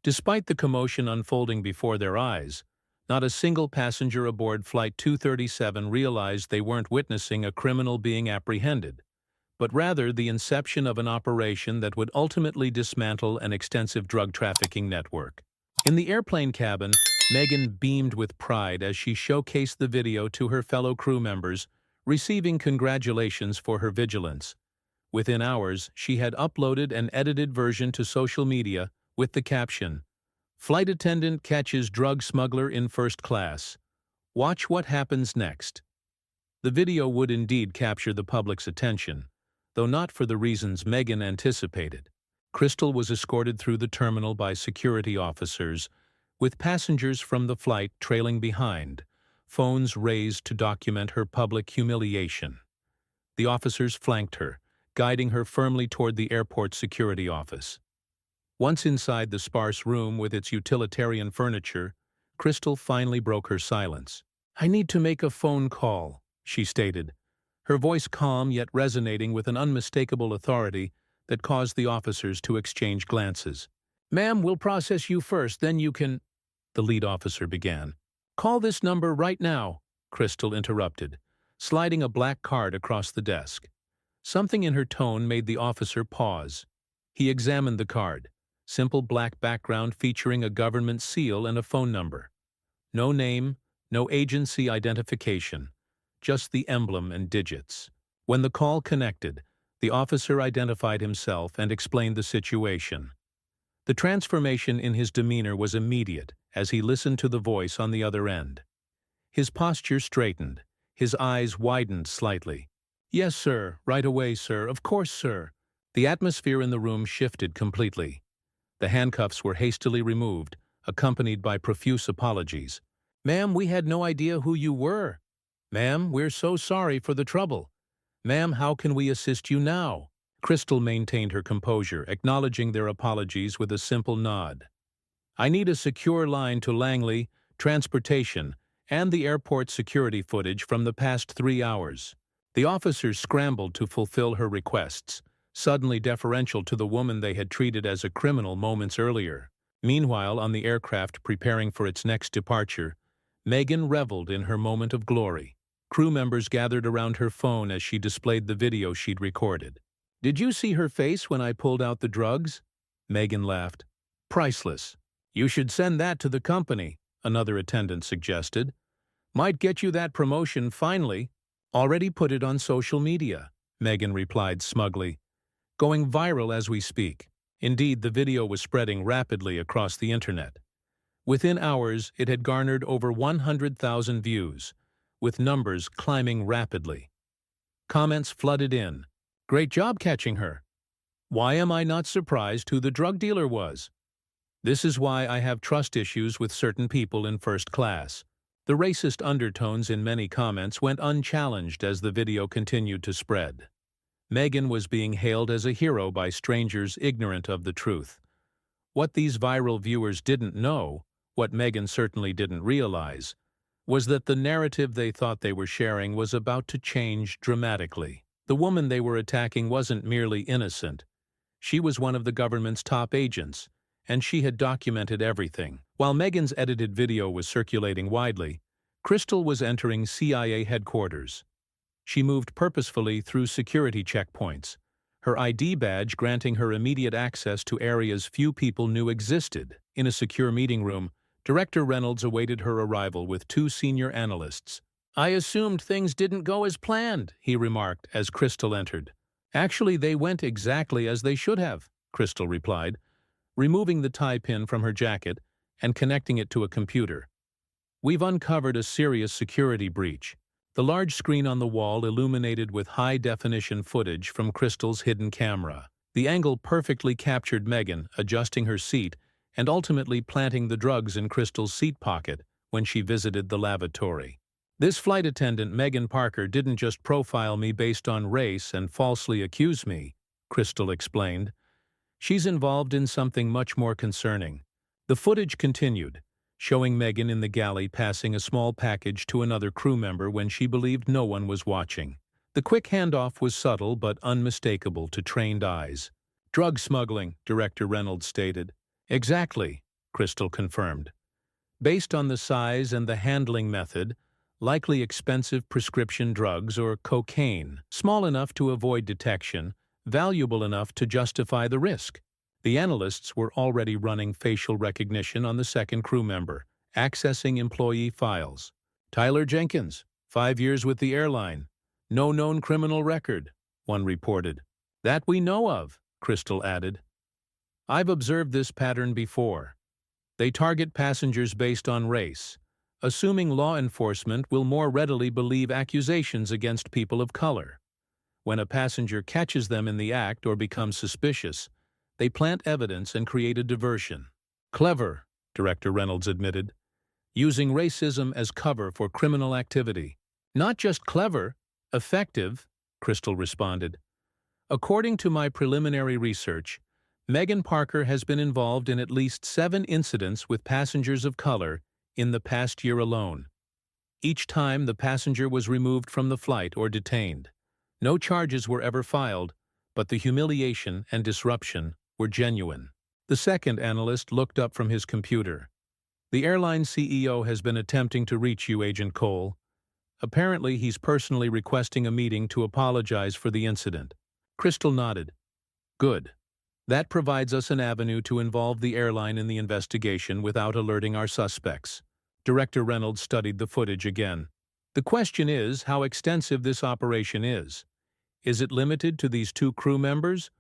Despite the commotion unfolding before their eyes, not a single passenger aboard Flight 237 realized they weren't witnessing a criminal being apprehended, but rather the inception of an operation that would ultimately dismantle an extensive drug trafficking network. In the airplane cabin, Megan beamed with pride as she showcased the video to her fellow crew members, receiving congratulations for her vigilance. Within hours, she had uploaded an edited version to social media with the caption, "Flight attendant catches drug smuggler in first class. Watch what happens next." The video would indeed capture the public's attention, though not for the reasons Megan anticipated. Crystal was escorted through the terminal by security officers, with passengers from the flight trailing behind, phones raised to document her public humiliation. The officers flanked her, guiding her firmly toward the airport security office. Once inside the sparse room with its utilitarian furniture, Crystal finally broke her silence. "I need to make a phone call," she stated, her voice calm yet resonating with an unmistakable authority that caused the officers to exchange glances. "Ma'am, we'll process you first, then you can—" the lead officer began. "Call this number right now," Crystal interrupted, sliding a black card across the desk. Something in her tone made the officer pause. He examined the card, simple black background featuring a government seal and a phone number. No name, no agency identification, just the emblem and digits. When the call connected, the officer identified himself and explained the situation. The transformation in his demeanor was immediate as he listened to the voice on the other end. His posture straightened, his eyes widened slightly. "Yes, sir. Right away, sir. Of course, sir." The atmosphere in the room shifted completely. The handcuffs were hastily removed, accompanied by profuse apologies. "Ma'am, we had no idea who you were." "Ma'am, we're so sorry for the trouble." "Ma'am, how can we assist you now?" Crystal maintained her composure, acknowledging their apologies with a simple nod. "I need a secure line to Langley, transportation, and the airport security footage from the past 3 hours." The officers scrambled to fulfill her requests, suddenly deferential to the woman they had treated as a criminal moments earlier. Meanwhile, on the aircraft preparing for its next departure, Megan reveled in her moment of glory. Crew members gathered around her phone as she displayed the video she'd recorded. "Did you see her face when I pulled out the drugs?" Megan laughed. "Priceless. You should send that to the company," another attendant suggested. "Might get you that promotion finally." "Already put it on social media," Megan replied smugly. "Going viral as we speak." Indeed, the video was spreading rapidly across the internet. Within hours, it had garnered over 100,000 views, with numbers climbing rapidly. Comments flooded in. "Great job catching her." "Why am I not surprised who the drug dealer was?" "This is why I have trust issues with certain people in first class." The racist undertones in many comments went unchallenged as the video continued to spread. Megan was being hailed as a hero by strangers ignorant of the truth. What these viral viewers didn't know, what Megan certainly didn't realize, was that the narrative they thought they were sharing was about to change dramatically. The woman they were attacking wasn't merely innocent. She was one of the government's top agents, and she had documented everything. While Megan's edited video was circulating widely, Crystal was entering CIA headquarters. She moved purposefully through security checkpoints, her ID badge granting her immediate access to areas few people knew existed. In a secure meeting room, Director Reynolds awaited her arrival with 2 senior analysts. "I assumed things didn't go as planned," he remarked as Crystal entered. "Actually, they went exactly as they should have," Crystal replied, removing the tie pin from her jacket and connecting it to a computer. "We've uncovered a serious security breach." The large screen on the wall illuminated with high-definition footage from Crystal's hidden camera. The angle perfectly captured Megan adjusting her seat and ultimately planting the drugs in Crystal's seat pocket when she visited the lavatory. "This flight attendant, Megan Parker, didn't just profile me based on race and falsely accuse me," Crystal explained. "She's involved in something much more concerning." The footage continued, showing Megan in the galley passing a small package to another crew member when she believed no one was watching. The quick handoff was subtle but unmistakable to trained eyes. "Drug smuggling," Director Reynolds stated. "Exactly. Crystal confirmed. Based on the size and the handling method, likely expensive prescription drugs or cocaine, small enough to avoid detection, valuable enough to justify the risk. The analysts were already running facial recognition on the second crew member, accessing employee files. Tyler Jenkins, 5 years with the airline. No known criminal record, one reported. That we know of, Crystal added. I've observed this pattern before. They target passengers based on race, assuming law enforcement will more readily believe accusations against people of color. When a passenger catches them in the act or becomes suspicious, they plant evidence and create a diversion. Clever, Director Reynolds admitted, using racism as cover for criminal activity. Not just clever, effective, Crystal responded. According to my preliminary research, Megan Parker has been involved in at least 7 incidents with passengers of color in the past year alone. Each time the passenger was removed from the flight or detained. No charges were ever filed, but the humiliation and disruption were genuine. The second analyst looked up from his computer. The airline CEO has been attempting to reach you, Agent Cole. Apparently, he's personally requesting a meeting to apologize for the incident. Crystal nodded. Good. That provides us an avenue to involve the airline in the investigation without alerting our suspects. Director Reynolds studied the footage again. The question is how extensive this operation is. Is it limited to these 2 crew members,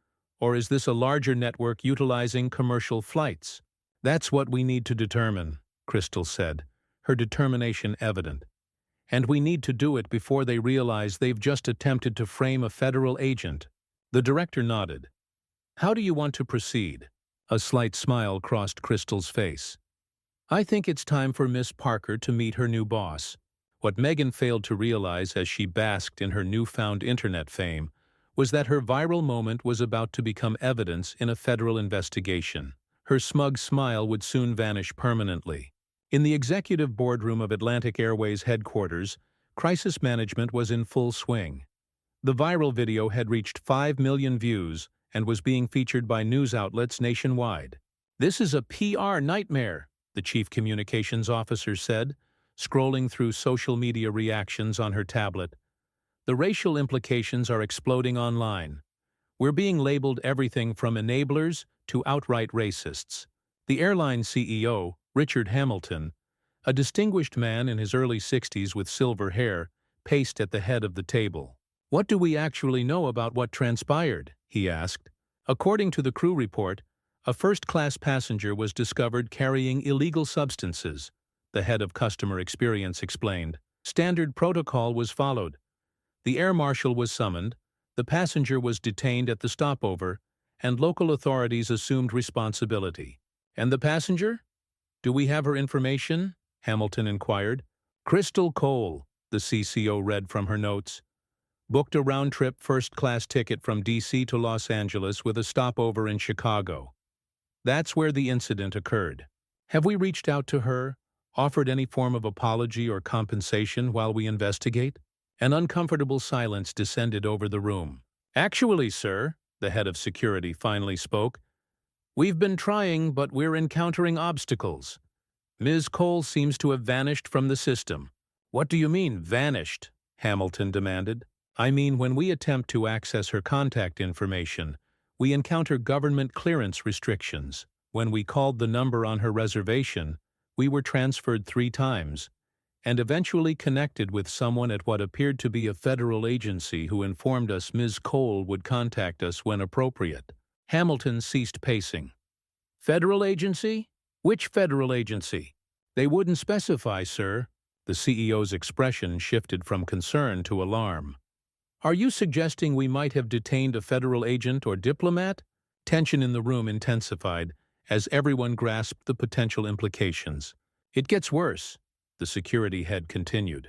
or is this a larger network utilizing commercial flights? That's what we need to determine, Crystal said, her determination evident. And we need to do it before they realize they've just attempted to frame a federal agent. The director nodded. How do you want to proceed? A slight smile crossed Crystal's face. I think it's time for Miss Parker to meet her new boss. What Megan failed to realize as she basked in her newfound internet fame was that her viral moment was about to become evidence in a federal investigation. Her smug smile would soon vanish permanently. In the executive boardroom of Atlantic Airways headquarters, crisis management was in full swing. The viral video had reached 5 million views and was being featured by news outlets nationwide. This is a PR nightmare, the chief communications officer said, scrolling through social media reactions on her tablet. The racial implications are exploding online. We're being labeled everything from enablers to outright racists. The airline CEO, Richard Hamilton, a distinguished man in his early 60s with silver hair, paced at the head of the table. What do we actually know about what transpired? He asked. According to the crew report, a first-class passenger was discovered carrying illegal substances, the head of customer experience explained. Standard protocol was followed. The air marshal was summoned, the passenger was detained at the stopover, and local authorities assumed responsibility. And the passenger? Do we have her information? Hamilton inquired. Crystal Cole, the CCO read from her notes. Booked a round-trip first-class ticket from D.C. to Los Angeles with a stopover in Chicago. That's where the incident occurred. Have we reached out to her, offered any form of apology or compensation while we investigate? An uncomfortable silence descended over the room. Actually, sir, the head of security finally spoke, we've been trying, but we're encountering obstacles. Ms. Cole seems to have vanished from the system. What do you mean, vanished? Hamilton demanded. I mean, when we attempt to access her contact information, we encounter government clearance restrictions. When we called the number on her reservation, we were transferred 3 times, and eventually connected with someone at what appeared to be a federal agency who informed us Ms. Cole would contact us when appropriate. Hamilton ceased pacing. Federal agency? Which federal agency? They wouldn't specify, sir. The CEO's expression shifted from concern to alarm. Are you suggesting we might have detained a federal agent or diplomat? Tension in the room intensified as everyone grasped the potential implications. It gets worse, the security head continued.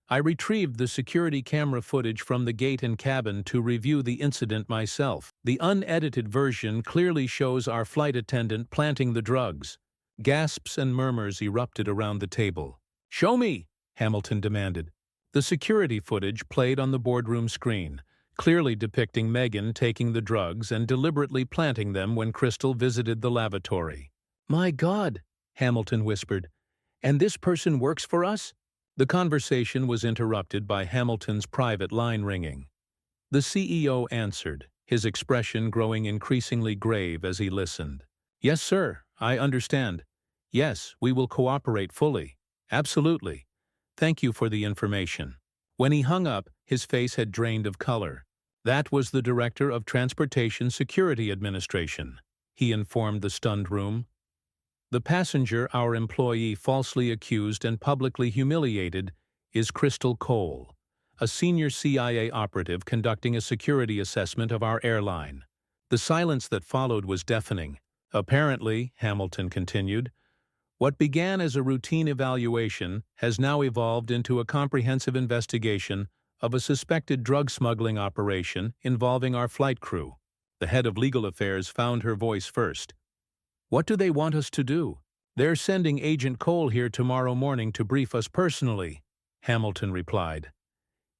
I retrieved the security camera footage from the gate and cabin to review the incident myself. The unedited version clearly shows our flight attendant planting the drugs. Gasps and murmurs erupted around the table. Show me, Hamilton demanded. The security footage played on the boardroom screen, clearly depicting Megan taking the drugs and deliberately planting them when Crystal visited the lavatory. "My God," Hamilton whispered, "and this person works for us?" The conversation was interrupted by Hamilton's private line ringing. The CEO answered, his expression growing increasingly grave as he listened. "Yes, sir, I understand. Yes, we will cooperate fully. Absolutely. Thank you for the information." When he hung up, his face had drained of color. "That was the Director of Transportation Security Administration," he informed the stunned room. "The passenger our employee falsely accused and publicly humiliated is Crystal Cole, a senior CIA operative conducting a security assessment of our airline." The silence that followed was deafening. "Apparently," Hamilton continued, "what began as a routine evaluation has now evolved into a comprehensive investigation of a suspected drug smuggling operation involving our flight crew." The head of legal affairs found her voice first. "What do they want us to do?" "They're sending Agent Cole here tomorrow morning to brief us personally," Hamilton replied.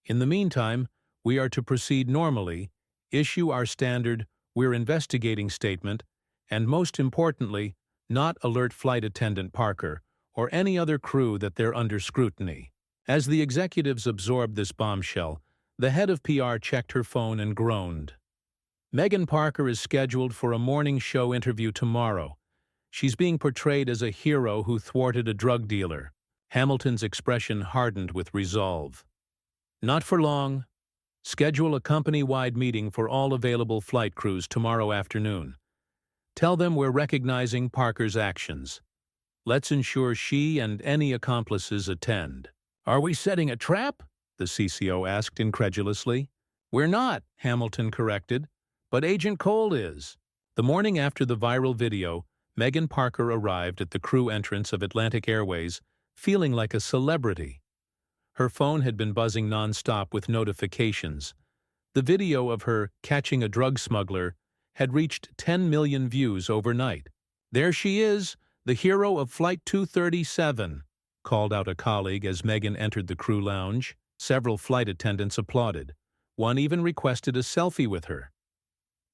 "In the meantime, we are to proceed normally, issue our standard "we're investigating" statement, and most importantly, not alert Flight Attendant Parker or any other crew that they're under scrutiny." As the executives absorbed this bombshell, the head of PR checked her phone and groaned. "Megan Parker is scheduled for a morning show interview tomorrow. She's being portrayed as a hero who thwarted a drug dealer." Hamilton's expression hardened with resolve. "Not for long. Schedule a company-wide meeting for all available flight crews tomorrow afternoon. Tell them we're recognizing Parker's actions. Let's ensure she and any accomplices attend." "Are we setting a trap?" the CCO asked incredulously. "We're not," Hamilton corrected, "but Agent Cole is." The morning after the viral video, Megan Parker arrived at the crew entrance of Atlantic Airways, feeling like a celebrity. Her phone had been buzzing nonstop with notifications. The video of her catching a drug smuggler had reached 10 million views overnight. "There she is, the hero of Flight 237, called out a colleague as Megan entered the crew lounge. Several flight attendants applauded. One even requested a selfie with her.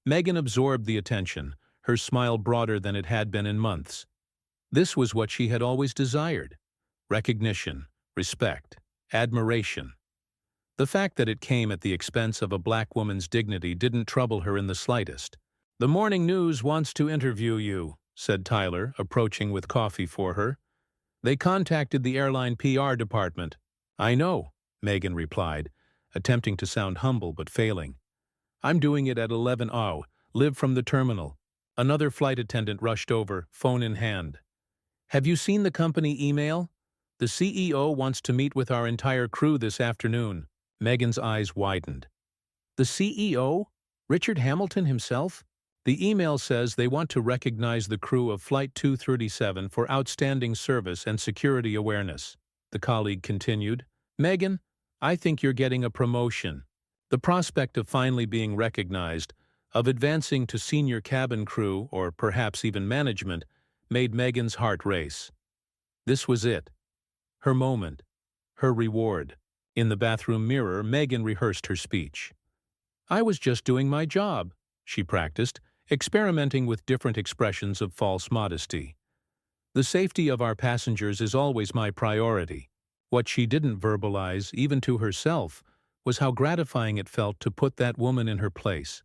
Megan absorbed the attention, her smile broader than it had been in months. This was what she had always desired: recognition, respect, admiration. The fact that it came at the expense of a black woman's dignity didn't trouble her in the slightest. "The Morning News wants to interview you," said Tyler, approaching with coffee for her. "They contacted the airline PR department." "I know," Megan replied, attempting to sound humble but failing. "I'm doing it at 11:00, live from the terminal." Another flight attendant rushed over, phone in hand. "Have you seen the company email? The CEO wants to meet with our entire crew this afternoon." Megan's eyes widened. "The CEO? Richard Hamilton himself?" "The email says they want to recognize the crew of Flight 237 for outstanding service and security awareness," the colleague continued. "Megan, I think you're getting a promotion." The prospect of finally being recognized, of advancing to senior cabin crew or perhaps even management, made Megan's heart race. This was it. Her moment. Her reward. In the bathroom mirror, Megan rehearsed her speech. "I was just doing my job," she practiced, experimenting with different expressions of false modesty. "The safety of our passengers is always my priority." What she didn't verbalize, even to herself, was how gratifying it felt to put that woman in her place.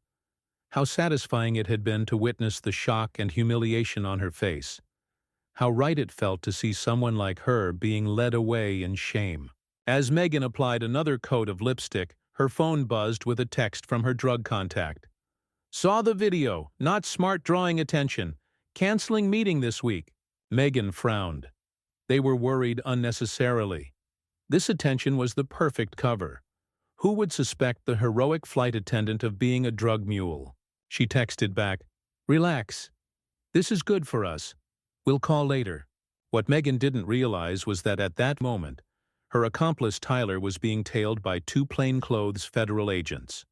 How satisfying it had been to witness the shock and humiliation on her face. How right it felt to see someone like her being led away in shame. As Megan applied another coat of lipstick, her phone buzzed with a text from her drug contact. "Saw the video, not smart drawing attention. Canceling meeting this week." Megan frowned. They were worried unnecessarily. This attention was the perfect cover. Who would suspect the heroic flight attendant of being a drug mule? She texted back, "Relax. This is good for us. We'll call later." What Megan didn't realize was that at that moment, her accomplice Tyler was being tailed by two plainclothes federal agents.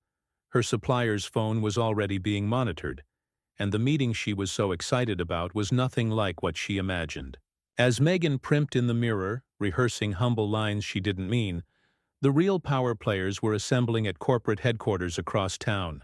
Her supplier's phone was already being monitored, and the meeting she was so excited about was nothing like what she imagined. As Megan primped in the mirror, rehearsing humble lines she didn't mean, the real power players were assembling at corporate headquarters across town.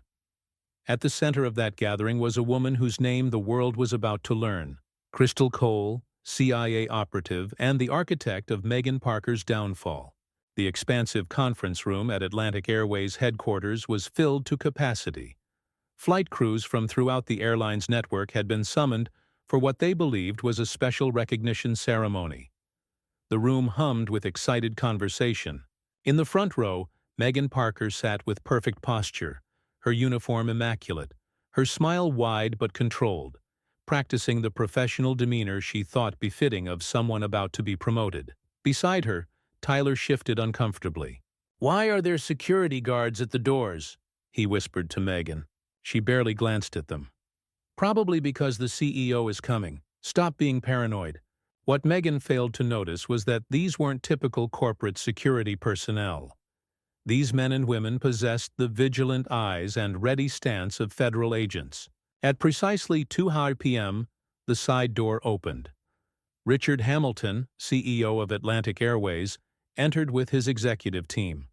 At the center of that gathering was a woman whose name the world was about to learn. Crystal Cole, CIA operative and the architect of Meghan Parker's downfall. The expansive conference room at Atlantic Airways headquarters was filled to capacity. Flight crews from throughout the airline's network had been summoned for what they believed was a special recognition ceremony. The room hummed with excited conversation. In the front row, Meghan Parker sat with perfect posture, her uniform immaculate, her smile wide but controlled, practicing the professional demeanor she thought befitting of someone about to be promoted. Beside her, Tyler shifted uncomfortably. "Why are there security guards at the doors?" he whispered to Meghan. She barely glanced at them. "Probably because the CEO is coming. Stop being paranoid." What Meghan failed to notice was that these weren't typical corporate security personnel. These men and women possessed the vigilant eyes and ready stance of federal agents. At precisely 2 p.m., the side door opened. Richard Hamilton, CEO of Atlantic Airways, entered with his executive team.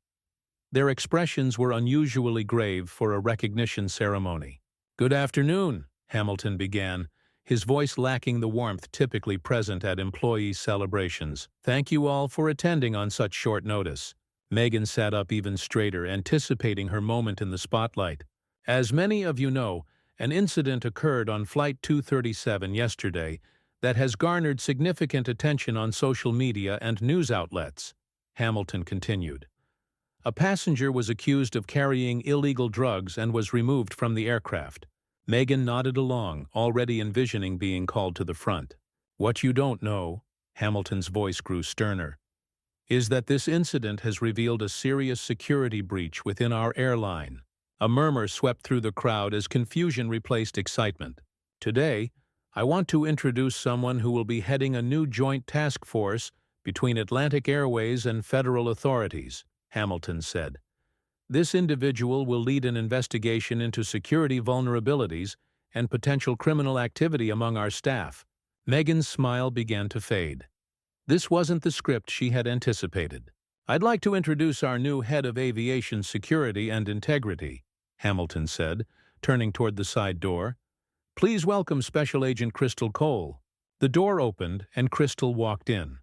Their expressions were unusually grave for a recognition ceremony. "Good afternoon," Hamilton began, his voice lacking the warmth typically present at employee celebrations. "Thank you all for attending on such short notice." Meghan sat up even straighter, anticipating her moment in the spotlight. "As many of you know, an incident occurred on Flight 237 yesterday that has garnered significant attention on social media and news outlets," Hamilton continued. "A passenger was accused of carrying illegal drugs and was removed from the aircraft." Meghan nodded along, already envisioning being called to the front. "What you don't know," Hamilton's voice grew sterner, "is that this incident has revealed a serious security breach within our airline." A murmur swept through the crowd as confusion replaced excitement. "Today, I want to introduce someone who will be heading a new joint task force between Atlantic Airways and federal authorities," Hamilton said. "This individual will lead an investigation into security vulnerabilities and potential criminal activity among our staff." Meghan's smile began to fade. This wasn't the script she had anticipated. "I'd like to introduce our new head of aviation security and integrity," Hamilton said, turning toward the side door. "Please welcome Special Agent Crystal Cole." The door opened and Crystal walked in.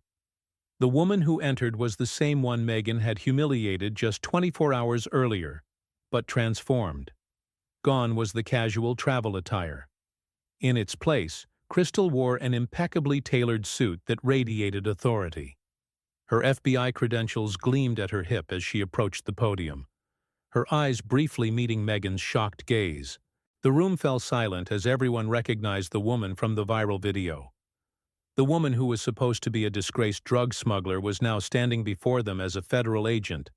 The woman who entered was the same one Meghan had humiliated just 24 hours earlier, but transformed. Gone was the casual travel attire. In its place, Crystal wore an impeccably tailored suit that radiated authority. Her FBI credentials gleamed at her hip as she approached the podium, her eyes briefly meeting Meghan's shocked gaze. The room fell silent as everyone recognized the woman from the viral video. The woman who was supposed to be a disgraced drug smuggler was now standing before them as a federal agent,